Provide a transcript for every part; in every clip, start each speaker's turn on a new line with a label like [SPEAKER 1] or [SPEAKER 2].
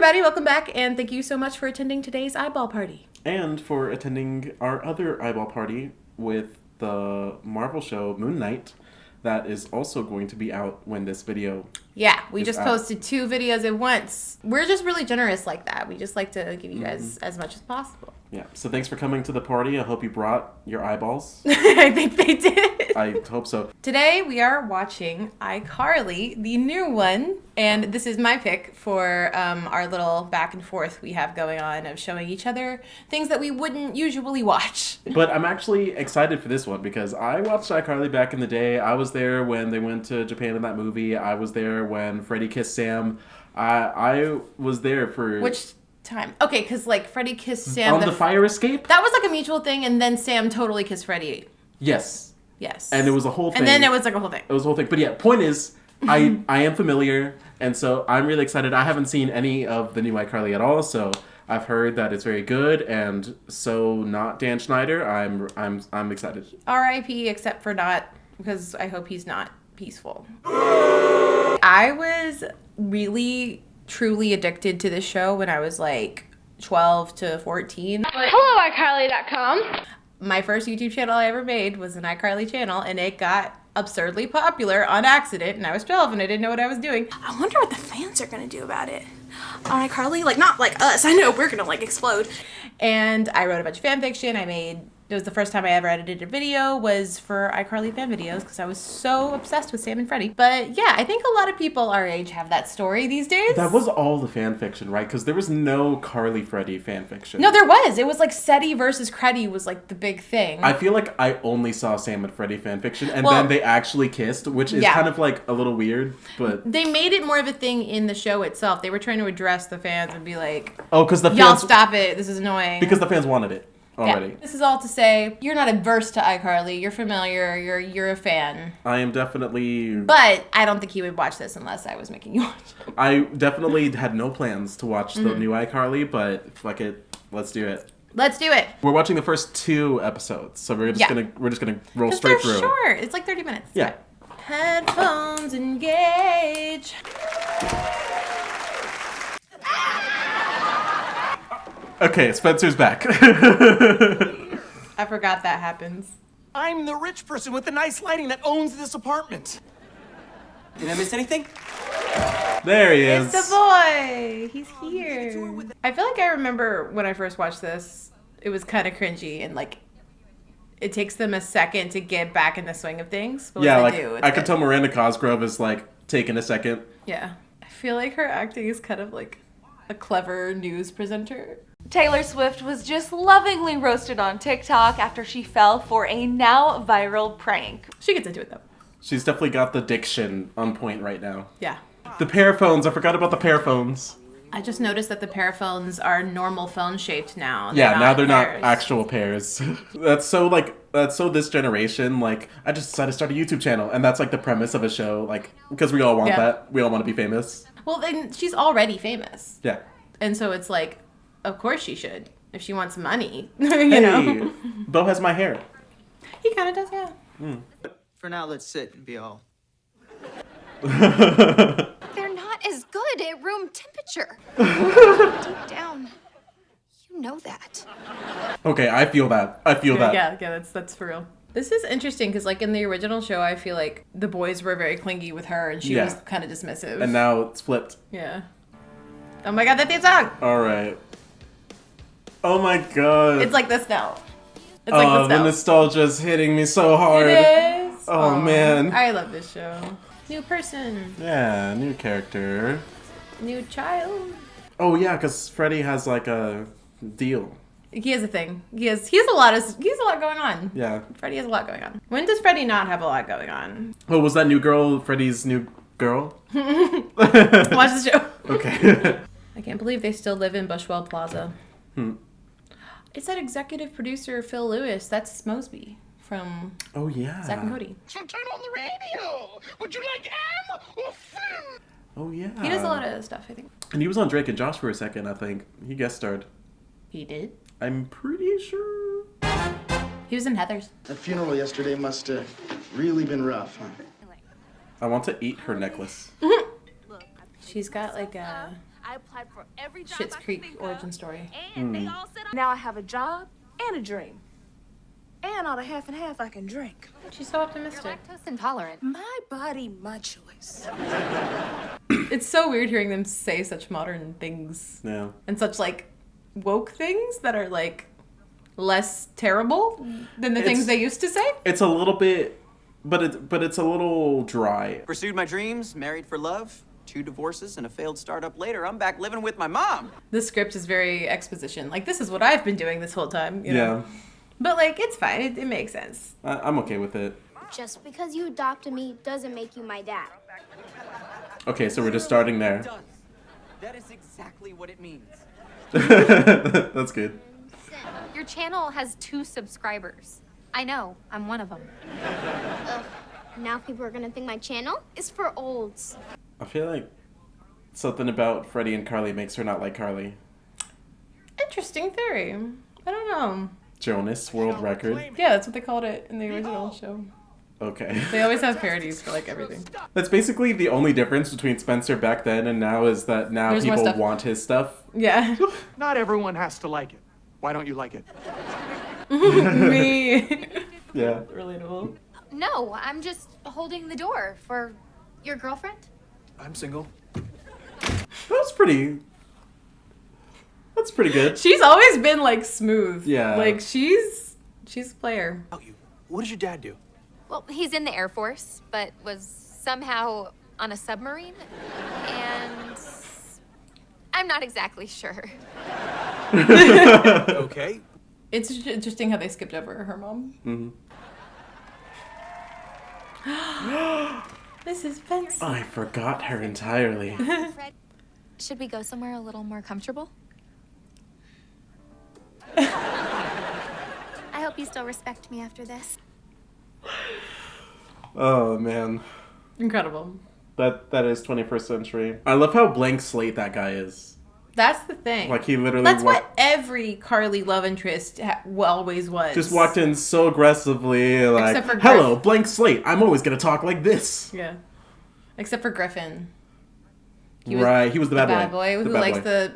[SPEAKER 1] everybody, welcome back, and thank you so much for attending today's eyeball party.
[SPEAKER 2] And for attending our other eyeball party with the Marvel show Moon Knight, that is also going to be out when this video
[SPEAKER 1] Yeah, we just
[SPEAKER 2] out.
[SPEAKER 1] posted 2 videos at once. We're just really generous like that. We just like to give you guys as much as possible.
[SPEAKER 2] Yeah, so thanks for coming to the party. I hope you brought your eyeballs.
[SPEAKER 1] I think they did.
[SPEAKER 2] I hope so.
[SPEAKER 1] Today we are watching iCarly, the new one, and this is my pick for our little back and forth we have going on of showing each other things that we wouldn't usually watch.
[SPEAKER 2] But I'm actually excited for this one because I watched iCarly back in the day. I was there when they went to Japan in that movie. I was there when Freddie kissed Sam. I was there for...
[SPEAKER 1] Which time? Okay, because like Freddie kissed Sam.
[SPEAKER 2] On the fire escape?
[SPEAKER 1] That was like a mutual thing, and then Sam totally kissed Freddie.
[SPEAKER 2] Yes.
[SPEAKER 1] Yes.
[SPEAKER 2] And it was a whole thing.
[SPEAKER 1] And then it was like a whole thing.
[SPEAKER 2] It was a whole thing. But yeah, point is, I am familiar, and so I'm really excited. I haven't seen any of the new iCarly at all, so I've heard that it's very good, and so not Dan Schneider, I'm excited.
[SPEAKER 1] R.I.P. except for not, because I hope he's not peaceful. I was really, truly addicted to this show when I was like 12 to 14.
[SPEAKER 3] Hello, iCarly.com.
[SPEAKER 1] My first YouTube channel I ever made was an iCarly channel, and it got absurdly popular on accident, and I was 12 and I didn't know what I was doing. I wonder what the fans are gonna do about it on iCarly. Like, not like us. I know we're gonna like explode. And I wrote a bunch of fan fiction. It was the first time I ever edited a video was for iCarly fan videos because I was so obsessed with Sam and Freddie. But yeah, I think a lot of people our age have that story these days.
[SPEAKER 2] That was all the fan fiction, right? Because there was no Carly Freddie fan fiction.
[SPEAKER 1] No, there was. It was like Seti versus Creddy was like the big thing.
[SPEAKER 2] I feel like I only saw Sam and Freddie fan fiction, and then they actually kissed, which is kind of like a little weird, but...
[SPEAKER 1] They made it more of a thing in the show itself. They were trying to address the fans and be like,
[SPEAKER 2] oh, because the fans...
[SPEAKER 1] Y'all stop it. This is annoying.
[SPEAKER 2] Because the fans wanted it already.
[SPEAKER 1] Yeah. This is all to say, you're not adverse to iCarly. You're familiar. You're a fan.
[SPEAKER 2] I am definitely...
[SPEAKER 1] But I don't think you would watch this unless I was making you watch it.
[SPEAKER 2] I definitely had no plans to watch the new iCarly, but fuck it. Let's do it.
[SPEAKER 1] Let's do it.
[SPEAKER 2] We're watching the first 2 episodes, so we're just gonna roll straight through.
[SPEAKER 1] Short. It's like 30 minutes.
[SPEAKER 2] Yeah.
[SPEAKER 1] Headphones engage.
[SPEAKER 2] Okay, Spencer's back.
[SPEAKER 1] I forgot that happens.
[SPEAKER 4] I'm the rich person with the nice lighting that owns this apartment. Did I miss anything?
[SPEAKER 2] There he is.
[SPEAKER 1] It's the boy. He's here. I feel like I remember when I first watched this, it was kind of cringy and like it takes them a second to get back in the swing of things. But
[SPEAKER 2] Yeah,
[SPEAKER 1] when
[SPEAKER 2] like
[SPEAKER 1] they do,
[SPEAKER 2] I could tell Miranda Cosgrove is like taking a second.
[SPEAKER 1] Yeah. I feel like her acting is kind of like a clever news presenter.
[SPEAKER 3] Taylor Swift was just lovingly roasted on TikTok after she fell for a now viral prank.
[SPEAKER 1] She gets into it though.
[SPEAKER 2] She's definitely got the diction on point right now.
[SPEAKER 1] Yeah.
[SPEAKER 2] The paraphones. I forgot about the paraphones.
[SPEAKER 1] I just noticed that the paraphones are normal phone shaped now.
[SPEAKER 2] Now they're not
[SPEAKER 1] pairs.
[SPEAKER 2] actual pairs. That's so this generation. Like, I just decided to start a YouTube channel, and that's like the premise of a show. Like, because we all want that. We all want to be famous.
[SPEAKER 1] Well, then she's already famous.
[SPEAKER 2] Yeah.
[SPEAKER 1] And so it's like, of course she should. If she wants money, you know?
[SPEAKER 2] Bo has my hair.
[SPEAKER 1] He kind of does, yeah.
[SPEAKER 4] For now, let's sit and be all.
[SPEAKER 5] They're not as good at room temperature. Deep down, you know that.
[SPEAKER 2] Okay, I feel that. that.
[SPEAKER 1] Yeah, that's for real. This is interesting because, like, in the original show, I feel like the boys were very clingy with her and she was kind of dismissive.
[SPEAKER 2] And now it's flipped.
[SPEAKER 1] Yeah. Oh my god, that theme song!
[SPEAKER 2] All right. Oh my god.
[SPEAKER 1] It's like this now. It's
[SPEAKER 2] oh,
[SPEAKER 1] like this now.
[SPEAKER 2] the nostalgia's hitting me so hard.
[SPEAKER 1] It is.
[SPEAKER 2] Oh, man.
[SPEAKER 1] I love this show. New person.
[SPEAKER 2] Yeah, new character.
[SPEAKER 1] New child.
[SPEAKER 2] Oh yeah, because Freddie has like a deal.
[SPEAKER 1] He has a thing. He has a lot going on.
[SPEAKER 2] Yeah.
[SPEAKER 1] Freddie has a lot going on. When does Freddie not have a lot going on?
[SPEAKER 2] Oh, was that new girl Freddie's new girl?
[SPEAKER 1] Watch the show.
[SPEAKER 2] Okay.
[SPEAKER 1] I can't believe they still live in Bushwell Plaza. It's that executive producer Phil Lewis. That's Mosby from
[SPEAKER 2] Oh yeah.
[SPEAKER 1] Zack and Cody.
[SPEAKER 4] So turn on the radio. Would you like ham or Flynn?
[SPEAKER 2] Oh yeah.
[SPEAKER 1] He does a lot of stuff, I think.
[SPEAKER 2] And he was on Drake and Josh for a second, I think. He guest starred.
[SPEAKER 1] He did?
[SPEAKER 2] I'm pretty sure.
[SPEAKER 1] He was in Heathers.
[SPEAKER 6] That funeral yesterday must have really been rough, huh?
[SPEAKER 2] I want to eat her necklace.
[SPEAKER 1] She's got like a
[SPEAKER 7] I applied for every job
[SPEAKER 1] Schitt's
[SPEAKER 7] I could
[SPEAKER 1] Creek
[SPEAKER 7] think
[SPEAKER 1] origin
[SPEAKER 7] of,
[SPEAKER 1] story.
[SPEAKER 7] and they all said now I have a job and a dream. And all the half and half I can drink.
[SPEAKER 1] She's so optimistic.
[SPEAKER 5] Lactose intolerant.
[SPEAKER 7] My body, my choice.
[SPEAKER 1] It's so weird hearing them say such modern things.
[SPEAKER 2] Yeah.
[SPEAKER 1] And such, like, woke things that are, like, less terrible than the things they used to say.
[SPEAKER 2] It's a little bit, but it's a little dry.
[SPEAKER 8] Pursued my dreams, married for love, 2 divorces, and a failed startup later. I'm back living with my mom.
[SPEAKER 1] The script is very exposition. Like, this is what I've been doing this whole time. You know?
[SPEAKER 2] Yeah.
[SPEAKER 1] But, like, it's fine. It makes sense.
[SPEAKER 2] I'm okay with it.
[SPEAKER 9] Just because you adopted me doesn't make you my dad.
[SPEAKER 2] Okay, so we're just starting there.
[SPEAKER 8] Done. That is exactly what it means.
[SPEAKER 2] That's good.
[SPEAKER 5] Your channel has 2 subscribers. I know, I'm one of them.
[SPEAKER 9] Ugh. Now people are gonna think my channel is for olds.
[SPEAKER 2] I feel like something about Freddie and Carly makes her not like Carly.
[SPEAKER 1] Interesting theory. I don't know.
[SPEAKER 2] Jonas World Record.
[SPEAKER 1] Yeah, that's what they called it in the original show.
[SPEAKER 2] Okay.
[SPEAKER 1] They always have parodies for, like, everything.
[SPEAKER 2] That's basically the only difference between Spencer back then and now is that now
[SPEAKER 1] There's more
[SPEAKER 2] people
[SPEAKER 1] stuff.
[SPEAKER 2] want his stuff.
[SPEAKER 1] Yeah.
[SPEAKER 4] Not everyone has to like it. Why don't you like it?
[SPEAKER 1] Me.
[SPEAKER 2] Yeah.
[SPEAKER 1] Relatable.
[SPEAKER 5] No, I'm just holding the door for your girlfriend.
[SPEAKER 4] I'm single.
[SPEAKER 2] That's pretty good.
[SPEAKER 1] She's always been, like, smooth.
[SPEAKER 2] Yeah.
[SPEAKER 1] Like, she's a player.
[SPEAKER 4] What does your dad do?
[SPEAKER 5] Well, he's in the Air Force, but was somehow on a submarine. And I'm not exactly sure.
[SPEAKER 4] Okay.
[SPEAKER 1] It's interesting how they skipped over her mom. Mrs. Benson.
[SPEAKER 2] I forgot her entirely.
[SPEAKER 5] Fred, should we go somewhere a little more comfortable? I hope you still respect me after this.
[SPEAKER 2] Oh man.
[SPEAKER 1] Incredible.
[SPEAKER 2] That is 21st century. I love how blank slate that guy is.
[SPEAKER 1] That's the thing.
[SPEAKER 2] Like he literally
[SPEAKER 1] That's what every Carly love interest always was.
[SPEAKER 2] just walked in so aggressively, like,
[SPEAKER 1] Except for
[SPEAKER 2] hello, blank slate. I'm always gonna talk like this.
[SPEAKER 1] Yeah. Except for Griffin.
[SPEAKER 2] He was the bad boy.
[SPEAKER 1] who
[SPEAKER 2] The bad
[SPEAKER 1] likes
[SPEAKER 2] boy.
[SPEAKER 1] the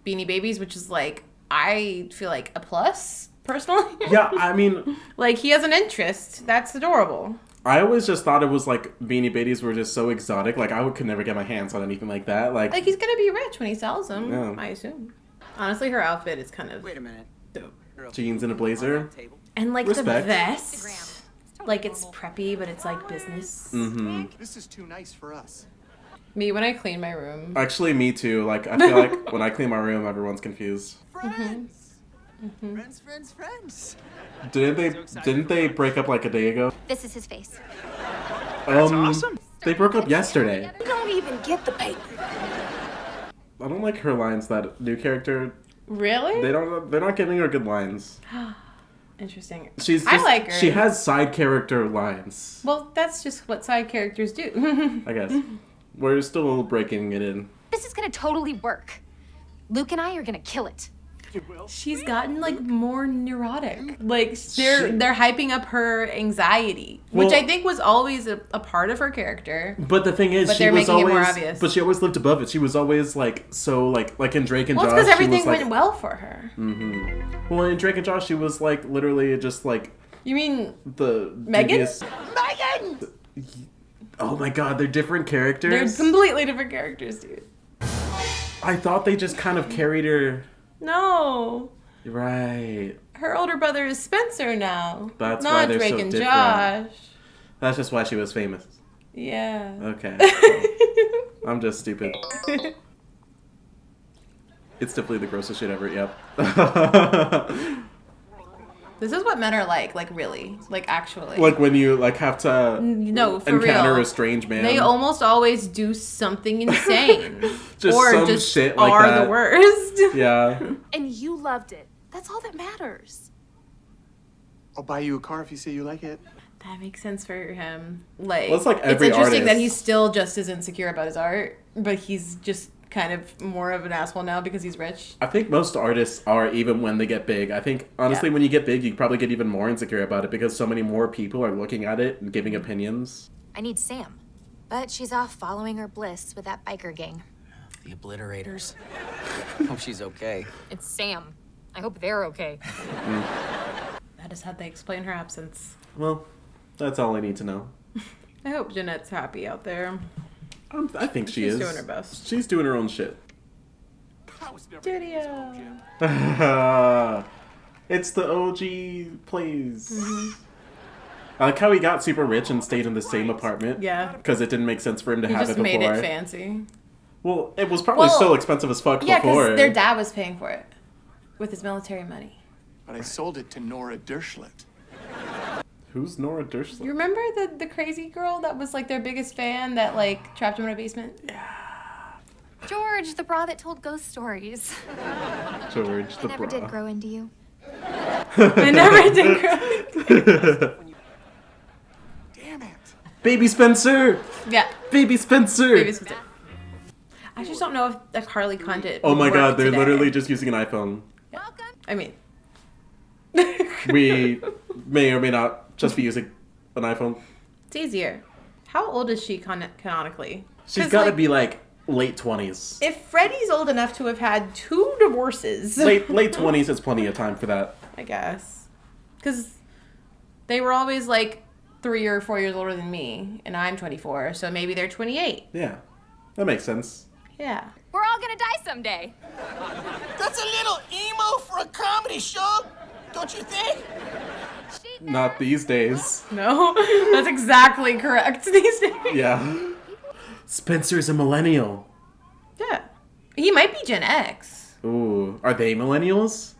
[SPEAKER 1] Beanie Babies, which is, like, I feel like a plus, personally.
[SPEAKER 2] Yeah, I mean,
[SPEAKER 1] Like, he has an interest. That's adorable.
[SPEAKER 2] I always just thought it was like Beanie Babies were just so exotic. Like could never get my hands on anything like that. Like
[SPEAKER 1] Like, he's gonna be rich when he sells them,
[SPEAKER 2] Yeah.
[SPEAKER 1] I assume. Honestly, her outfit is kind of
[SPEAKER 8] Wait a minute.
[SPEAKER 1] dope.
[SPEAKER 2] jeans and a blazer.
[SPEAKER 8] Table.
[SPEAKER 1] And, like,
[SPEAKER 2] Respect.
[SPEAKER 1] the vest. Like, it's preppy, but it's, like, business.
[SPEAKER 2] Mm-hmm.
[SPEAKER 6] This is too nice for us.
[SPEAKER 1] Me, when I clean my room.
[SPEAKER 2] Actually, me too. Like I feel like when I clean my room, everyone's confused.
[SPEAKER 8] Friends. Friends.
[SPEAKER 2] Didn't they break up like a day ago?
[SPEAKER 5] This is his face.
[SPEAKER 4] Awesome.
[SPEAKER 2] They broke up yesterday.
[SPEAKER 7] You don't even get the paper.
[SPEAKER 2] I don't like her lines. That new character,
[SPEAKER 1] Really?
[SPEAKER 2] they're not giving her good lines.
[SPEAKER 1] Interesting.
[SPEAKER 2] She's
[SPEAKER 1] I
[SPEAKER 2] just,
[SPEAKER 1] like her.
[SPEAKER 2] She has side character lines.
[SPEAKER 1] Well, that's just what side characters do.
[SPEAKER 2] I guess we're still breaking it in.
[SPEAKER 5] This is gonna totally work. Luke and I are gonna kill it.
[SPEAKER 1] She's gotten, like, more neurotic. Like, they're hyping up her anxiety, which
[SPEAKER 2] Well-
[SPEAKER 1] I think was always a part of her character.
[SPEAKER 2] But the thing is,
[SPEAKER 1] But
[SPEAKER 2] she
[SPEAKER 1] they're
[SPEAKER 2] was
[SPEAKER 1] making it
[SPEAKER 2] always.
[SPEAKER 1] more obvious.
[SPEAKER 2] But she always lived above it. She was always like so like in Drake and
[SPEAKER 1] Well, it's
[SPEAKER 2] Josh.
[SPEAKER 1] because everything
[SPEAKER 2] she was,
[SPEAKER 1] went well for her.
[SPEAKER 2] Well, in Drake and Josh, she was like literally just like
[SPEAKER 1] You mean
[SPEAKER 2] the
[SPEAKER 1] Megan?
[SPEAKER 2] devious- Oh my God, they're different
[SPEAKER 1] they're
[SPEAKER 2] characters.
[SPEAKER 1] completely different characters, dude?
[SPEAKER 2] I thought they just kind of carried her.
[SPEAKER 1] No.
[SPEAKER 2] Right.
[SPEAKER 1] Her older brother is Spencer now.
[SPEAKER 2] That's
[SPEAKER 1] not
[SPEAKER 2] why they're
[SPEAKER 1] Drake
[SPEAKER 2] so
[SPEAKER 1] and
[SPEAKER 2] different.
[SPEAKER 1] Josh.
[SPEAKER 2] That's just why she was famous.
[SPEAKER 1] Yeah.
[SPEAKER 2] Okay. I'm just stupid. It's definitely the grossest shit ever. Yep.
[SPEAKER 1] This is what men are like really, like, actually.
[SPEAKER 2] Like when you like have to
[SPEAKER 1] No, for
[SPEAKER 2] encounter
[SPEAKER 1] real.
[SPEAKER 2] a strange man.
[SPEAKER 1] They almost always do something insane.
[SPEAKER 2] Just
[SPEAKER 1] or
[SPEAKER 2] some
[SPEAKER 1] just
[SPEAKER 2] shit like
[SPEAKER 1] are
[SPEAKER 2] that.
[SPEAKER 1] the worst.
[SPEAKER 2] Yeah.
[SPEAKER 7] And you loved it. That's all that matters.
[SPEAKER 6] I'll buy you a car if you say you like it.
[SPEAKER 1] That makes sense for him. Like,
[SPEAKER 2] Well, it's like every
[SPEAKER 1] it's interesting that
[SPEAKER 2] artist.
[SPEAKER 1] he's still just as insecure about his art, but he's just kind of more of an asshole now because he's rich.
[SPEAKER 2] I think most artists are, even when they get big. I think, honestly,
[SPEAKER 1] Yeah.
[SPEAKER 2] when you get big, you probably get even more insecure about it because so many more people are looking at it and giving opinions.
[SPEAKER 5] I need Sam, but she's off following her bliss with that biker gang.
[SPEAKER 8] The Obliterators. Hope she's okay.
[SPEAKER 5] It's Sam. I hope they're okay.
[SPEAKER 1] That is how they explain her absence.
[SPEAKER 2] Well, that's all I need to know.
[SPEAKER 1] I hope Jeanette's happy out there.
[SPEAKER 2] I think she's
[SPEAKER 1] doing her best.
[SPEAKER 2] She's doing her own shit.
[SPEAKER 1] Studio.
[SPEAKER 2] It's the OG plays. I like how he got super rich and stayed in the same apartment.
[SPEAKER 1] Yeah.
[SPEAKER 2] Because it didn't make sense for him to
[SPEAKER 1] He
[SPEAKER 2] have
[SPEAKER 1] just
[SPEAKER 2] it
[SPEAKER 1] made
[SPEAKER 2] before.
[SPEAKER 1] it fancy.
[SPEAKER 2] Well, it was probably
[SPEAKER 1] Well,
[SPEAKER 2] still expensive as fuck
[SPEAKER 1] Yeah,
[SPEAKER 2] before.
[SPEAKER 1] because their dad was paying for it with his military money.
[SPEAKER 6] But I sold it to Nora Dershlet.
[SPEAKER 2] Who's Nora Dershlet?
[SPEAKER 1] You remember the crazy girl that was like their biggest fan that like trapped him in a basement?
[SPEAKER 5] George, the bra that told ghost stories.
[SPEAKER 2] George
[SPEAKER 5] I
[SPEAKER 2] the
[SPEAKER 5] never
[SPEAKER 2] bra.
[SPEAKER 5] did grow into you.
[SPEAKER 1] I never did grow.
[SPEAKER 6] Damn it.
[SPEAKER 2] Baby Spencer!
[SPEAKER 1] Yeah.
[SPEAKER 2] Baby Spencer!
[SPEAKER 1] Baby Spencer. I just don't know if the Carly content.
[SPEAKER 2] Oh my
[SPEAKER 1] would
[SPEAKER 2] god,
[SPEAKER 1] work
[SPEAKER 2] they're
[SPEAKER 1] today.
[SPEAKER 2] literally just using an iPhone.
[SPEAKER 5] Welcome.
[SPEAKER 1] I mean.
[SPEAKER 2] We may or may not just be using an iPhone.
[SPEAKER 1] It's easier. How old is she canonically?
[SPEAKER 2] She's
[SPEAKER 1] 'Cause,
[SPEAKER 2] gotta
[SPEAKER 1] like,
[SPEAKER 2] be like late 20s.
[SPEAKER 1] If Freddie's old enough to have had 2 divorces.
[SPEAKER 2] Late 20s is plenty of time for that.
[SPEAKER 1] I guess. Because they were always like 3 or 4 years older than me, and I'm 24, so maybe they're 28.
[SPEAKER 2] Yeah, that makes sense.
[SPEAKER 1] Yeah.
[SPEAKER 5] We're all gonna die someday.
[SPEAKER 4] That's a little emo for a comedy show, don't you think?
[SPEAKER 2] Not these days.
[SPEAKER 1] No, that's exactly correct these days.
[SPEAKER 2] Yeah. Spencer's a millennial.
[SPEAKER 1] Yeah. He might be Gen X.
[SPEAKER 2] Ooh, are they millennials?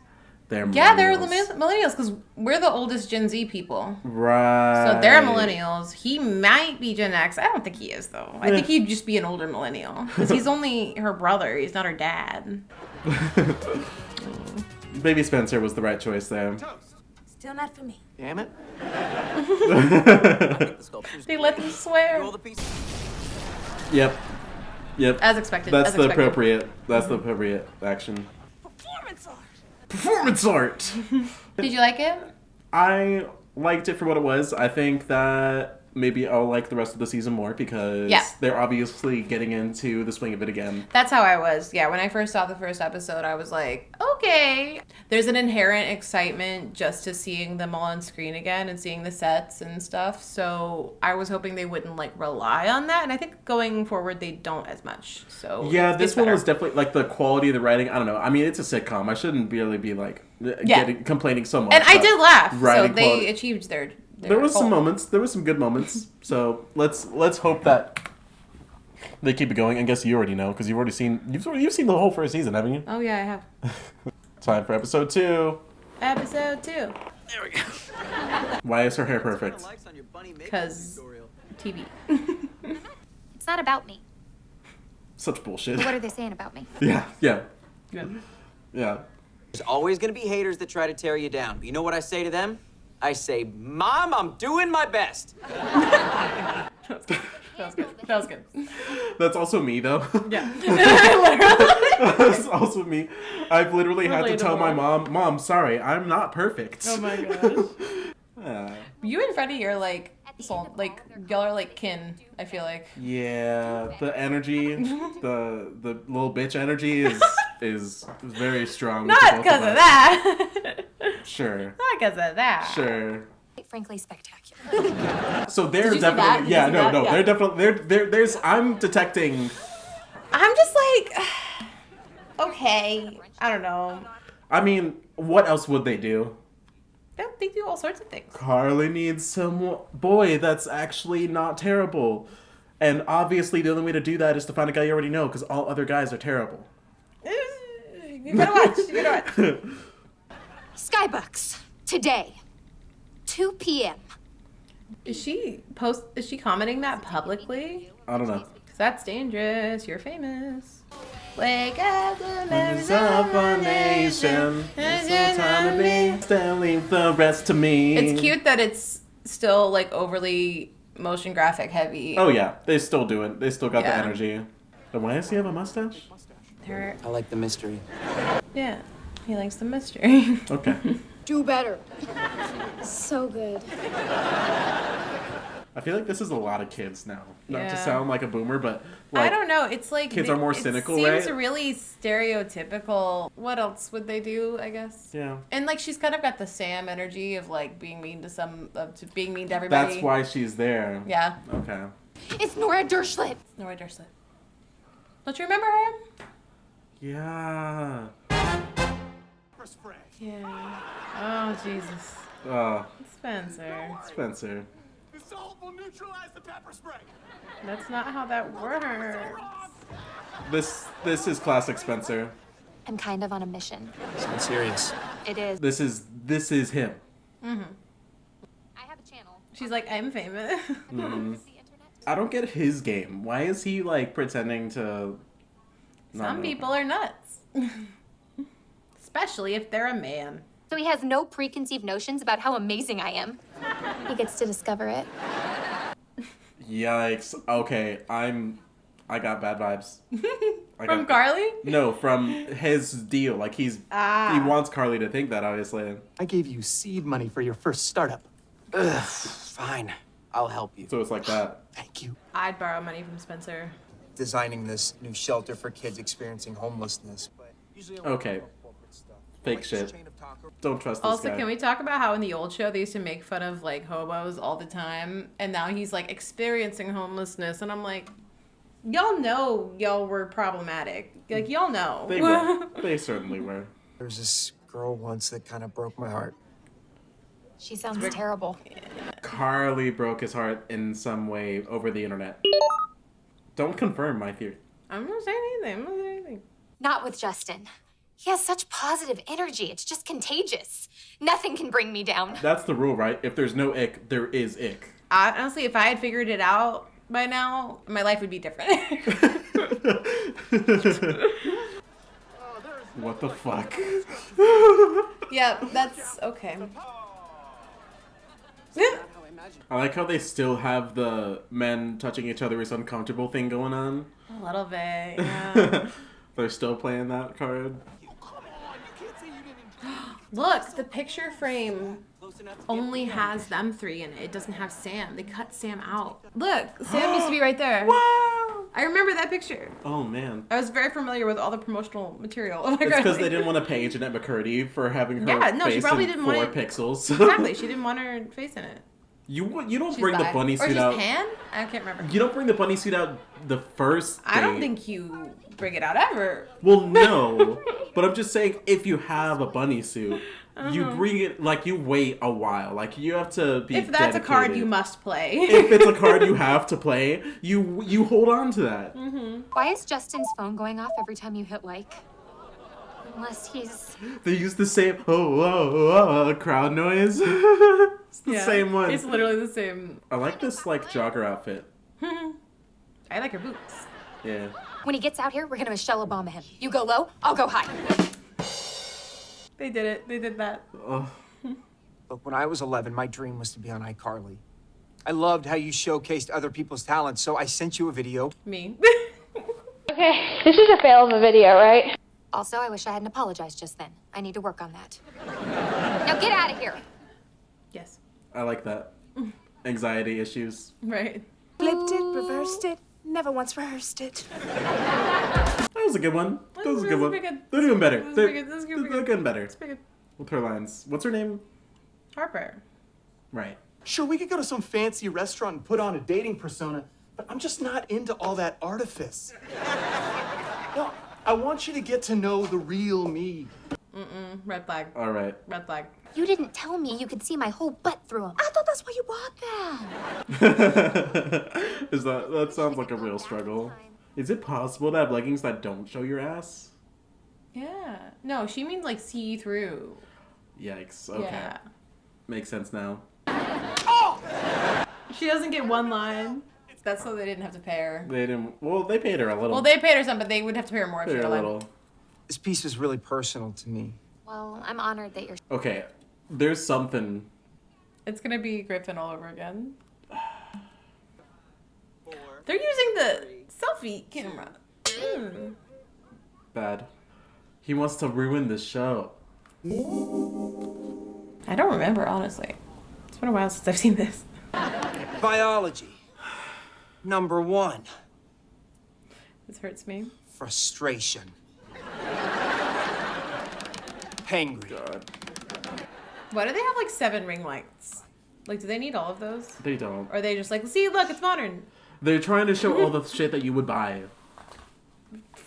[SPEAKER 2] They're millennials.
[SPEAKER 1] Yeah, they're the millennials because we're the oldest Gen Z people.
[SPEAKER 2] Right.
[SPEAKER 1] So they're millennials. He might be Gen X. I don't think he is, though. I think he'd just be an older millennial. Because he's only her brother. He's not her dad.
[SPEAKER 2] Baby Spencer was the right choice there.
[SPEAKER 7] Still not for me.
[SPEAKER 6] Damn it.
[SPEAKER 8] The sculpture's
[SPEAKER 1] They let them
[SPEAKER 8] Do
[SPEAKER 1] swear.
[SPEAKER 8] all the pieces.
[SPEAKER 2] Yep.
[SPEAKER 1] As expected.
[SPEAKER 2] That's
[SPEAKER 1] as
[SPEAKER 2] the
[SPEAKER 1] expected.
[SPEAKER 2] appropriate. That's the appropriate action.
[SPEAKER 4] Performance art.
[SPEAKER 2] Performance art.
[SPEAKER 1] Did you like it?
[SPEAKER 2] I liked it for what it was. I think that maybe I'll like the rest of the season more because
[SPEAKER 1] Yeah.
[SPEAKER 2] they're obviously getting into the swing of it again.
[SPEAKER 1] That's how I was. Yeah, when I first saw the first episode, I was like, okay. There's an inherent excitement just to seeing them all on screen again and seeing the sets and stuff. So I was hoping they wouldn't like rely on that. And I think going forward, they don't as much. So
[SPEAKER 2] Yeah,
[SPEAKER 1] it's
[SPEAKER 2] this one
[SPEAKER 1] better.
[SPEAKER 2] was definitely like the quality of the writing. I don't know. I mean, it's a sitcom. I shouldn't really be like complaining so much.
[SPEAKER 1] And I
[SPEAKER 2] about
[SPEAKER 1] did laugh. So
[SPEAKER 2] writing
[SPEAKER 1] they
[SPEAKER 2] quality.
[SPEAKER 1] achieved their
[SPEAKER 2] There was some
[SPEAKER 1] goal.
[SPEAKER 2] moments. There was some good moments. So let's hope that they keep it going. I guess you already know because you've seen the whole first season, haven't you?
[SPEAKER 1] Oh, yeah, I have.
[SPEAKER 2] Time for episode 2.
[SPEAKER 1] Episode 2.
[SPEAKER 4] There we go.
[SPEAKER 2] Why is her hair perfect?
[SPEAKER 8] Likes on your bunny makeup
[SPEAKER 1] 'Cause-
[SPEAKER 8] tutorial.
[SPEAKER 1] TV.
[SPEAKER 5] It's not about me.
[SPEAKER 2] Such bullshit.
[SPEAKER 5] What are they saying about me?
[SPEAKER 2] Yeah.
[SPEAKER 1] Yeah.
[SPEAKER 8] There's always gonna be haters that try to tear you down. But you know what I say to them? I say, Mom, I'm doing my best.
[SPEAKER 1] That was good. That was good.
[SPEAKER 2] That's also me though.
[SPEAKER 1] Yeah.
[SPEAKER 2] That's also me. I've literally had to tell my
[SPEAKER 1] Relatable.
[SPEAKER 2] Mom, sorry, I'm not perfect.
[SPEAKER 1] Oh my gosh.
[SPEAKER 2] Yeah.
[SPEAKER 1] You and Freddie are like soul, like y'all are like kin. I feel like.
[SPEAKER 2] Yeah, the energy, the little bitch energy is very strong. with
[SPEAKER 1] Not
[SPEAKER 2] the both
[SPEAKER 1] because of
[SPEAKER 2] us.
[SPEAKER 1] that.
[SPEAKER 2] Sure.
[SPEAKER 1] Not because of that.
[SPEAKER 2] Sure.
[SPEAKER 5] Frankly, spectacular.
[SPEAKER 2] So they're
[SPEAKER 1] Did you see
[SPEAKER 2] definitely
[SPEAKER 1] that? Did you
[SPEAKER 2] yeah,
[SPEAKER 1] see
[SPEAKER 2] no,
[SPEAKER 1] that?
[SPEAKER 2] no,
[SPEAKER 1] Yeah.
[SPEAKER 2] they're definitely there's I'm detecting.
[SPEAKER 1] I'm just like, okay. I don't know.
[SPEAKER 2] I mean, what else would they do?
[SPEAKER 1] They do all sorts of things.
[SPEAKER 2] Carly needs some boy that's actually not terrible. And obviously the only way to do that is to find a guy you already know because all other guys are terrible.
[SPEAKER 1] You gotta watch. You gotta watch.
[SPEAKER 5] Skybucks. Today. 2 p.m.
[SPEAKER 1] Is she commenting that publicly?
[SPEAKER 2] I don't know.
[SPEAKER 1] 'Cause that's dangerous. You're famous. Wake up, the members
[SPEAKER 2] It's up a nation. It's no time to be. Then leave the rest to me.
[SPEAKER 1] It's cute that it's still like overly motion graphic heavy.
[SPEAKER 2] Oh yeah, they still do it. They still got the
[SPEAKER 1] Yeah.
[SPEAKER 2] energy. But why does he have a mustache?
[SPEAKER 1] Her-
[SPEAKER 8] I like the mystery.
[SPEAKER 1] yeah, he likes the mystery.
[SPEAKER 2] Okay.
[SPEAKER 9] Do better. So good.
[SPEAKER 2] I feel like this is a lot of kids now. Not to
[SPEAKER 1] Yeah.
[SPEAKER 2] sound like a boomer, but like,
[SPEAKER 1] I don't know. It's like
[SPEAKER 2] kids are more cynical,
[SPEAKER 1] it seems
[SPEAKER 2] right?
[SPEAKER 1] really stereotypical. What else would they do? I guess.
[SPEAKER 2] yeah.
[SPEAKER 1] And like she's kind of got the Sam energy of like being mean to being mean to everybody.
[SPEAKER 2] That's why she's there.
[SPEAKER 1] Yeah.
[SPEAKER 2] Okay.
[SPEAKER 5] It's Nora Derschlit.
[SPEAKER 1] Nora Derschlit. Don't you remember her?
[SPEAKER 2] Yeah.
[SPEAKER 6] Pepper spray.
[SPEAKER 1] Yeah. Oh Jesus. Spencer.
[SPEAKER 2] Spencer.
[SPEAKER 6] The salt will neutralize the pepper spray.
[SPEAKER 1] That's not how that works.
[SPEAKER 2] This is classic Spencer.
[SPEAKER 5] I'm kind of on a mission.
[SPEAKER 4] Sounds serious.
[SPEAKER 5] It is.
[SPEAKER 2] This is him.
[SPEAKER 5] I have a channel.
[SPEAKER 1] She's like, I'm famous.
[SPEAKER 5] The internet.
[SPEAKER 2] I don't get his game. Why is he like pretending to? not
[SPEAKER 1] Some
[SPEAKER 2] know?
[SPEAKER 1] people are nuts. Especially if they're a man.
[SPEAKER 5] So he has no preconceived notions about how amazing I am. He gets to discover it.
[SPEAKER 2] Yikes. Okay, I got bad vibes.
[SPEAKER 1] From Carly?
[SPEAKER 2] No, from his deal. Like he wants Carly to think that, obviously.
[SPEAKER 4] I gave you seed money for your first startup.
[SPEAKER 8] Ugh, fine. I'll help you.
[SPEAKER 2] So it's like that.
[SPEAKER 4] Thank you.
[SPEAKER 1] I'd borrow money from Spencer.
[SPEAKER 10] Designing this new shelter for kids experiencing homelessness. But usually
[SPEAKER 2] Okay. Fake shit. Don't trust this
[SPEAKER 1] Also,
[SPEAKER 2] guy.
[SPEAKER 1] can we talk about how in the old show they used to make fun of like hobos all the time, and now he's like experiencing homelessness, and I'm like, y'all know y'all were problematic. Like y'all know.
[SPEAKER 2] They were. They certainly were.
[SPEAKER 10] There was this girl once that kind of broke my heart.
[SPEAKER 5] She sounds terrible.
[SPEAKER 2] Carly broke his heart in some way over the internet. Don't confirm my theory.
[SPEAKER 1] I'm not saying anything. I'm not saying anything.
[SPEAKER 5] Not with Justin. He has such positive energy. It's just contagious. Nothing can bring me down.
[SPEAKER 2] That's the rule, right? If there's no ick, there is ick.
[SPEAKER 1] Honestly, if I had figured it out by now, my life would be different.
[SPEAKER 2] What the fuck?
[SPEAKER 1] Yeah, that's okay.
[SPEAKER 2] I like how they still have the men touching each other is uncomfortable thing going on.
[SPEAKER 1] A little bit, yeah.
[SPEAKER 2] They're still playing that card.
[SPEAKER 1] Look, the picture frame only has them three in it. It doesn't have Sam. They cut Sam out. Look, Sam used to be right there.
[SPEAKER 2] Wow!
[SPEAKER 1] I remember that picture.
[SPEAKER 2] Oh man.
[SPEAKER 1] I was very familiar with all the promotional material. Oh my
[SPEAKER 2] It's
[SPEAKER 1] god.
[SPEAKER 2] because they didn't want to pay Jeanette McCurdy for having her
[SPEAKER 1] Yeah, no, she
[SPEAKER 2] face
[SPEAKER 1] probably
[SPEAKER 2] in
[SPEAKER 1] didn't
[SPEAKER 2] 4
[SPEAKER 1] want it-
[SPEAKER 2] pixels.
[SPEAKER 1] Exactly, she didn't want her face in it.
[SPEAKER 2] You don't
[SPEAKER 1] She's
[SPEAKER 2] bring the
[SPEAKER 1] bi.
[SPEAKER 2] bunny
[SPEAKER 1] Or
[SPEAKER 2] suit
[SPEAKER 1] just
[SPEAKER 2] out.
[SPEAKER 1] Pan? I can't remember.
[SPEAKER 2] You don't bring the bunny suit out the first
[SPEAKER 1] I don't
[SPEAKER 2] date.
[SPEAKER 1] think you bring it out ever.
[SPEAKER 2] Well, no. But I'm just saying, if you have a bunny suit, you bring it, like, you wait a while. Like, you have to be
[SPEAKER 1] If that's a card
[SPEAKER 2] dedicated.
[SPEAKER 1] you must play.
[SPEAKER 2] If it's a card you have to play, you hold on to that.
[SPEAKER 5] Why is Justin's phone going off every time you hit like? Unless he's...
[SPEAKER 2] They use the same crowd noise. It's the same one.
[SPEAKER 1] It's literally the same.
[SPEAKER 2] I like this, like, jogger outfit.
[SPEAKER 1] I like her boots.
[SPEAKER 2] Yeah.
[SPEAKER 5] When he gets out here, we're gonna Michelle Obama him. You go low, I'll go high.
[SPEAKER 1] They did it. They did that.
[SPEAKER 2] Oh.
[SPEAKER 10] Look, when I was 11, my dream was to be on iCarly. I loved how you showcased other people's talents, so I sent you a video.
[SPEAKER 1] Me.
[SPEAKER 3] Okay, this is a fail of a video, right?
[SPEAKER 5] Also, I wish I hadn't apologized just then. I need to work on that. Now get out of here.
[SPEAKER 1] Yes.
[SPEAKER 2] I like that. Anxiety issues.
[SPEAKER 1] Right.
[SPEAKER 7] Flipped it, reversed it, never once rehearsed it.
[SPEAKER 2] That was a good one. That was a good one.
[SPEAKER 1] pretty good.
[SPEAKER 2] They're doing better.
[SPEAKER 1] was
[SPEAKER 2] They're
[SPEAKER 1] pretty good. This was pretty
[SPEAKER 2] they're
[SPEAKER 1] good.
[SPEAKER 2] getting better.
[SPEAKER 1] Pretty good.
[SPEAKER 2] With her lines. What's her name?
[SPEAKER 1] Harper.
[SPEAKER 2] Right.
[SPEAKER 4] Sure, we could go to some fancy restaurant and put on a dating persona, but I'm just not into all that artifice. No, I want you to get to know the real me.
[SPEAKER 1] Red flag.
[SPEAKER 2] All right.
[SPEAKER 1] Red flag.
[SPEAKER 5] You didn't tell me you could see my whole butt through him.
[SPEAKER 7] I thought that's why you bought them.
[SPEAKER 2] Is that sounds like a real struggle. Is it possible to have leggings that don't show your ass?
[SPEAKER 1] Yeah. No, she means like see through.
[SPEAKER 2] Yikes. Okay.
[SPEAKER 1] Yeah.
[SPEAKER 2] Makes sense now.
[SPEAKER 1] She doesn't get one line. That's so they didn't have to pay her.
[SPEAKER 2] They didn't. Well, they paid her a little.
[SPEAKER 1] Well, they paid her some, but they would have to pay her more if
[SPEAKER 2] paid
[SPEAKER 1] she
[SPEAKER 2] her
[SPEAKER 1] had
[SPEAKER 2] a
[SPEAKER 1] a line.
[SPEAKER 2] little.
[SPEAKER 10] This piece was really personal to me.
[SPEAKER 5] Well, I'm honored that you're...
[SPEAKER 2] Okay. There's something.
[SPEAKER 1] It's gonna be Griffin all over again. They're using the selfie camera.
[SPEAKER 2] Bad. He wants to ruin the show.
[SPEAKER 1] I don't remember, honestly. It's been a while since I've seen this.
[SPEAKER 10] Biology. Number 1.
[SPEAKER 1] This hurts me.
[SPEAKER 10] Frustration. Hangry.
[SPEAKER 2] God.
[SPEAKER 1] Why do they have like 7 ring lights? Like, do they need all of those?
[SPEAKER 2] They don't.
[SPEAKER 1] Or are they just like, see, look, it's modern.
[SPEAKER 2] They're trying to show all the shit that you would buy.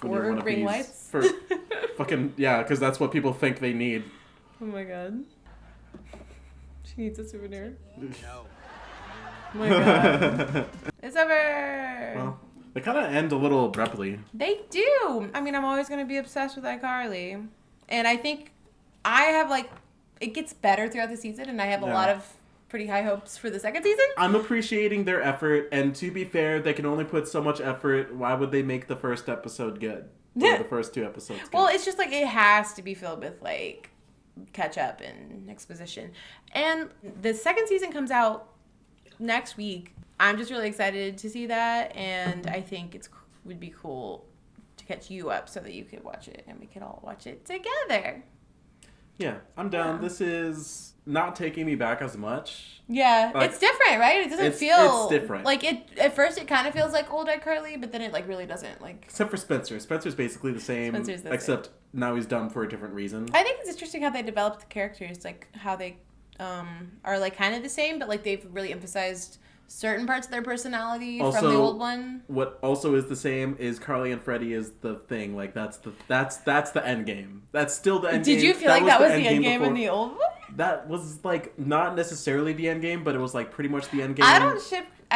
[SPEAKER 2] when you're
[SPEAKER 1] 4
[SPEAKER 2] one of
[SPEAKER 1] ring
[SPEAKER 2] these.
[SPEAKER 1] lights?
[SPEAKER 2] For fucking, yeah, because that's what people think they need.
[SPEAKER 1] Oh my god. She needs a souvenir.
[SPEAKER 8] No.
[SPEAKER 1] Oh my god. It's over!
[SPEAKER 2] Well, they kind of end a little abruptly.
[SPEAKER 1] They do! I mean, I'm always going to be obsessed with iCarly. And I think I have, like, it gets better throughout the season, and I have a lot of pretty high hopes for the second season.
[SPEAKER 2] I'm appreciating their effort, and to be fair, they can only put so much effort. Why would they make the first episode good? Or the first 2 episodes good?
[SPEAKER 1] Well, it's just like it has to be filled with like catch up and exposition. And the second season comes out next week. I'm just really excited to see that, and I think it would be cool to catch you up so that you could watch it and we could all watch it together.
[SPEAKER 2] Yeah, I'm down. This is not taking me back as much.
[SPEAKER 1] Yeah,
[SPEAKER 2] Like,
[SPEAKER 1] it's different, right? It doesn't feel...
[SPEAKER 2] It's different.
[SPEAKER 1] Like, at first it kind of feels like old iCarly, but then it, like, really doesn't, like...
[SPEAKER 2] Except for Spencer. Spencer's basically the same,
[SPEAKER 1] Spencer's the
[SPEAKER 2] except now he's dumb for a different reason.
[SPEAKER 1] I think it's interesting how they developed the characters, like, how they are, like, kind of the same, but, like, they've really emphasized certain parts of their personality from the old one.
[SPEAKER 2] What also is the same is Carly and Freddie is the thing. Like, that's the end game. That's still the end game.
[SPEAKER 1] Did you feel like that was the end game in the old one?
[SPEAKER 2] That was, like, not necessarily the end game, but it was, like, pretty much the end game.
[SPEAKER 1] I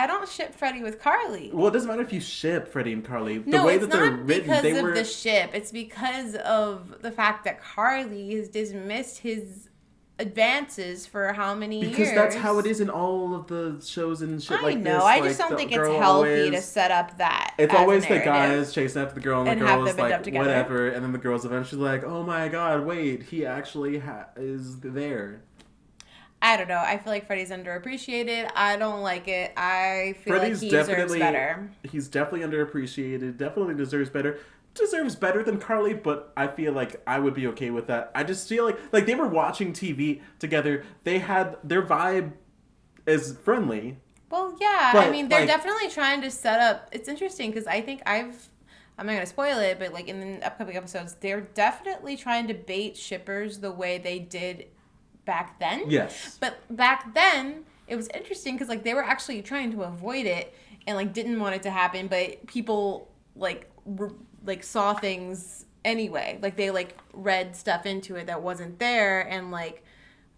[SPEAKER 1] don't ship Freddie with Carly.
[SPEAKER 2] Well, it doesn't matter if you ship Freddie and Carly. The
[SPEAKER 1] No,
[SPEAKER 2] way
[SPEAKER 1] it's
[SPEAKER 2] that they're
[SPEAKER 1] not
[SPEAKER 2] written,
[SPEAKER 1] because
[SPEAKER 2] they
[SPEAKER 1] of
[SPEAKER 2] were...
[SPEAKER 1] the ship. It's because of the fact that Carly has dismissed his advances for how many years?
[SPEAKER 2] Because that's how it is in all of the shows and shit like this.
[SPEAKER 1] I just don't think it's healthy to set up that.
[SPEAKER 2] It's
[SPEAKER 1] as
[SPEAKER 2] always
[SPEAKER 1] a
[SPEAKER 2] the
[SPEAKER 1] narrative.
[SPEAKER 2] guys chasing after the girl, and the
[SPEAKER 1] And
[SPEAKER 2] girl
[SPEAKER 1] have
[SPEAKER 2] is
[SPEAKER 1] them end
[SPEAKER 2] like,
[SPEAKER 1] up together.
[SPEAKER 2] whatever, and then the girl's eventually like, oh my god, wait, he actually is there.
[SPEAKER 1] I don't know. I feel like Freddie's underappreciated. I don't like it. I feel
[SPEAKER 2] Freddie's
[SPEAKER 1] like he deserves better.
[SPEAKER 2] He's definitely underappreciated, definitely deserves better. Deserves better than Carly, but I feel like I would be okay with that. I just feel like they were watching TV together. They had their vibe is friendly.
[SPEAKER 1] Well, yeah.
[SPEAKER 2] But,
[SPEAKER 1] I mean, they're
[SPEAKER 2] like-
[SPEAKER 1] definitely trying to set up. It's interesting because I think I'm not going to spoil it, but like in the upcoming episodes, they're definitely trying to bait shippers the way they did back then.
[SPEAKER 2] Yes.
[SPEAKER 1] But back then, it was interesting because like they were actually trying to avoid it and like didn't want it to happen, but people like saw things anyway. Like they like read stuff into it that wasn't there, and like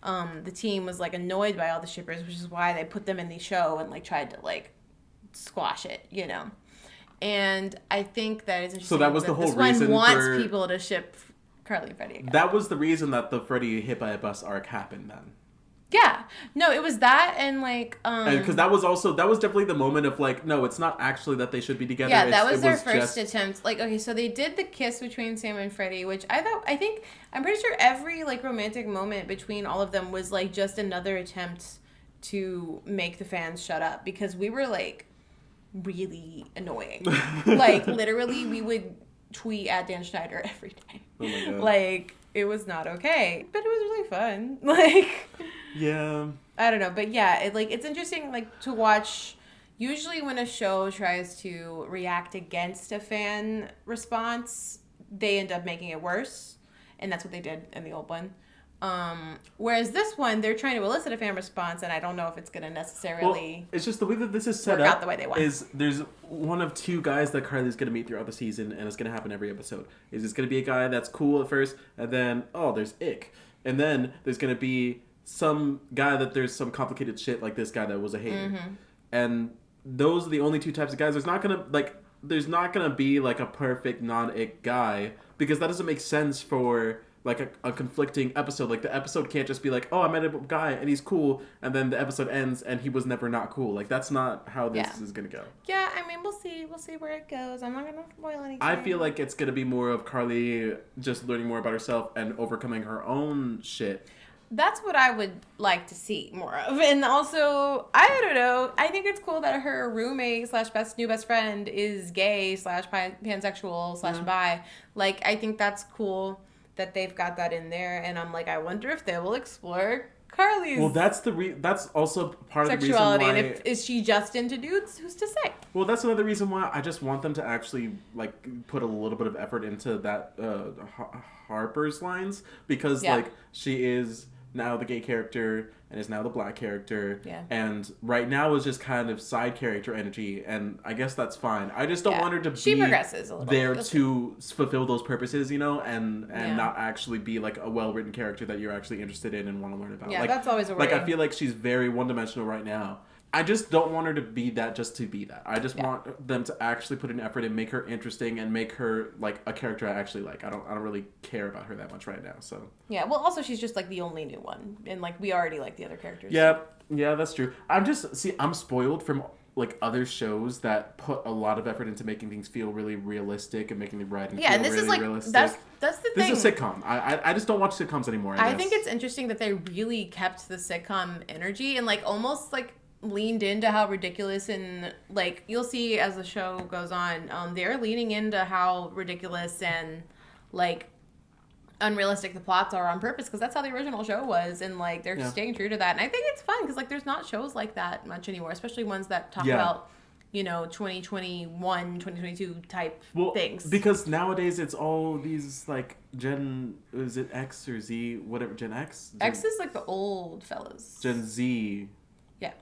[SPEAKER 1] the team was like annoyed by all the shippers, which is why they put them in the show and like tried to like squash it, you know. And I think that it's interesting.
[SPEAKER 2] So that was the whole
[SPEAKER 1] this one
[SPEAKER 2] reason
[SPEAKER 1] wants
[SPEAKER 2] for-
[SPEAKER 1] people to ship Carly and Freddie again.
[SPEAKER 2] That was the reason that the Freddie hit by a bus arc happened then.
[SPEAKER 1] Yeah. No, it was that and like
[SPEAKER 2] Because that was definitely the moment of like, no, it's not actually that they should be together.
[SPEAKER 1] yeah, that was
[SPEAKER 2] it
[SPEAKER 1] their first
[SPEAKER 2] just...
[SPEAKER 1] attempt. Like, okay, so they did the kiss between Sam and Freddie, which I'm pretty sure every like romantic moment between all of them was like just another attempt to make the fans shut up, because we were like really annoying. Like literally we would tweet at Dan Schneider every day.
[SPEAKER 2] Oh my God.
[SPEAKER 1] Like it was not okay, but it was really fun. Like
[SPEAKER 2] Yeah.
[SPEAKER 1] I don't know, but yeah, it's interesting like to watch. Usually when a show tries to react against a fan response, they end up making it worse, and that's what they did in the old one. Whereas this one, they're trying to elicit a fan response, and I don't know if it's going to necessarily
[SPEAKER 2] it's just the way that this is set
[SPEAKER 1] work
[SPEAKER 2] up
[SPEAKER 1] out the way they want.
[SPEAKER 2] is there's one of 2 guys that Carly's going to meet throughout the season, and it's going to happen every episode. Is it's going to be a guy that's cool at first, and then, oh, there's ick. And then there's going to be some guy that there's some complicated shit like this guy that was a hater.
[SPEAKER 1] Mm-hmm.
[SPEAKER 2] And those are the only 2 types of guys. There's not going to be like a perfect non-ick guy, because that doesn't make sense for like a conflicting episode. Like the episode can't just be like, oh, I met a guy and he's cool, and then the episode ends and he was never not cool. Like that's not how this is gonna go.
[SPEAKER 1] Yeah, I mean, we'll see where it goes. I'm not gonna spoil anything.
[SPEAKER 2] I feel like it's gonna be more of Carly just learning more about herself and overcoming her own shit.
[SPEAKER 1] That's what I would like to see more of. And also, I don't know, I think it's cool that her roommate / new best friend is gay / pansexual / bi. Like, I think that's cool that they've got that in there. And I'm like, I wonder if they will explore Carly's
[SPEAKER 2] Well, that's also part of the reason
[SPEAKER 1] sexuality,
[SPEAKER 2] why.
[SPEAKER 1] and is she just into dudes? Who's to say?
[SPEAKER 2] Well, that's another reason why I just want them to actually like put a little bit of effort into that Harper's lines, because
[SPEAKER 1] Yeah.
[SPEAKER 2] like she is now the gay character and is now the black character,
[SPEAKER 1] Yeah.
[SPEAKER 2] and right now is just kind of side character energy, and I guess that's fine. I just don't
[SPEAKER 1] Yeah.
[SPEAKER 2] want her to
[SPEAKER 1] She
[SPEAKER 2] be
[SPEAKER 1] progresses a little.
[SPEAKER 2] there
[SPEAKER 1] That's
[SPEAKER 2] to fulfill those purposes, and
[SPEAKER 1] Yeah.
[SPEAKER 2] not actually be like a well written character that you're actually interested in and want to learn about.
[SPEAKER 1] Yeah,
[SPEAKER 2] like,
[SPEAKER 1] that's always a
[SPEAKER 2] like I
[SPEAKER 1] worry.
[SPEAKER 2] feel like she's very one dimensional right now. I just don't want her to be that just to be that. I just want them to actually put an effort and make her interesting and make her like a character I actually like. I don't really care about her that much right now. So
[SPEAKER 1] Yeah, well, also she's just like the only new one, and like we already like the other characters.
[SPEAKER 2] yeah, that's true. I'm spoiled from like other shows that put a lot of effort into making things feel really realistic and making the writing
[SPEAKER 1] Yeah,
[SPEAKER 2] feel
[SPEAKER 1] and this
[SPEAKER 2] really
[SPEAKER 1] is like
[SPEAKER 2] realistic.
[SPEAKER 1] that's the thing.
[SPEAKER 2] This is a sitcom. I just don't watch sitcoms anymore.
[SPEAKER 1] I
[SPEAKER 2] guess.
[SPEAKER 1] think it's interesting that they really kept the sitcom energy and like almost like leaned into how ridiculous, and like you'll see as the show goes on, they're leaning into how ridiculous and like unrealistic the plots are on purpose, because that's how the original show was, and like they're staying true to that. And I think it's fun because like there's not shows like that much anymore, especially ones that talk about 2021 2022 type things,
[SPEAKER 2] because nowadays it's all these like is it X or Z, whatever, Gen X?
[SPEAKER 1] X is like the old fellas.
[SPEAKER 2] Gen Z.
[SPEAKER 1] Yeah.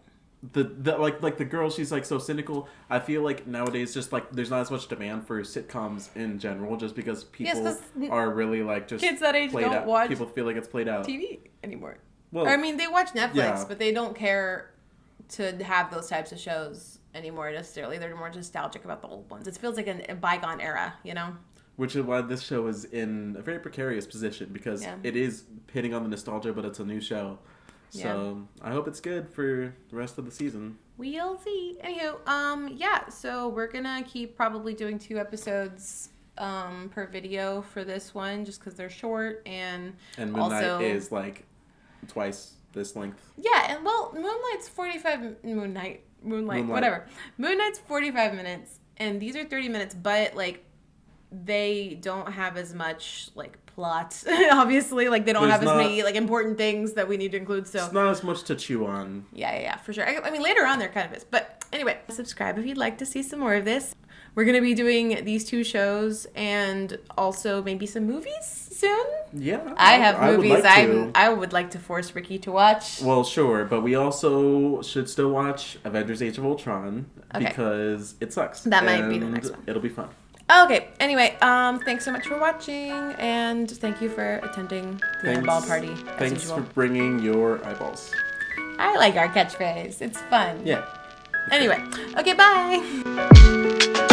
[SPEAKER 2] The like the girl, she's like so cynical. I feel like nowadays just like there's not as much demand for sitcoms in general, just because people are really like just
[SPEAKER 1] kids that age
[SPEAKER 2] played
[SPEAKER 1] don't
[SPEAKER 2] out.
[SPEAKER 1] watch
[SPEAKER 2] People feel like it's played out
[SPEAKER 1] TV anymore.
[SPEAKER 2] Well,
[SPEAKER 1] or, I mean, they watch Netflix,
[SPEAKER 2] yeah.
[SPEAKER 1] but they don't care to have those types of shows anymore necessarily. They're more nostalgic about the old ones. It feels like a bygone era, you know?
[SPEAKER 2] Which is why this show is in a very precarious position, because it is hitting on the nostalgia, but it's a new show. So I hope it's good for the rest of the season.
[SPEAKER 1] We'll see. Anywho, so we're gonna keep probably doing 2 episodes per video for this one, just because they're short, and
[SPEAKER 2] Moon Knight
[SPEAKER 1] also
[SPEAKER 2] is like twice this length.
[SPEAKER 1] Yeah, and well, Moonlight's 45 Moonlight, whatever. Moon Knight's 45 minutes, and these are 30 minutes, but like they don't have as much like plot. Obviously, like they don't have as many like important things that we need to include. So
[SPEAKER 2] it's not as much to chew on.
[SPEAKER 1] Yeah, for sure. I mean, later on there kind of is, but anyway, subscribe if you'd like to see some more of this. We're gonna be doing these 2 shows and also maybe some movies soon.
[SPEAKER 2] Yeah,
[SPEAKER 1] I have movies
[SPEAKER 2] would like to.
[SPEAKER 1] I would like to force Ricky to watch.
[SPEAKER 2] Well, sure, but we also should still watch Avengers: Age of Ultron because it sucks.
[SPEAKER 1] That might be the next one.
[SPEAKER 2] It'll be fun.
[SPEAKER 1] Okay, anyway, thanks so much for watching, and thank you for attending the eyeball party, as
[SPEAKER 2] Thanks
[SPEAKER 1] usual.
[SPEAKER 2] for bringing your eyeballs.
[SPEAKER 1] I like our catchphrase. It's fun.
[SPEAKER 2] Yeah.
[SPEAKER 1] Anyway, okay, bye!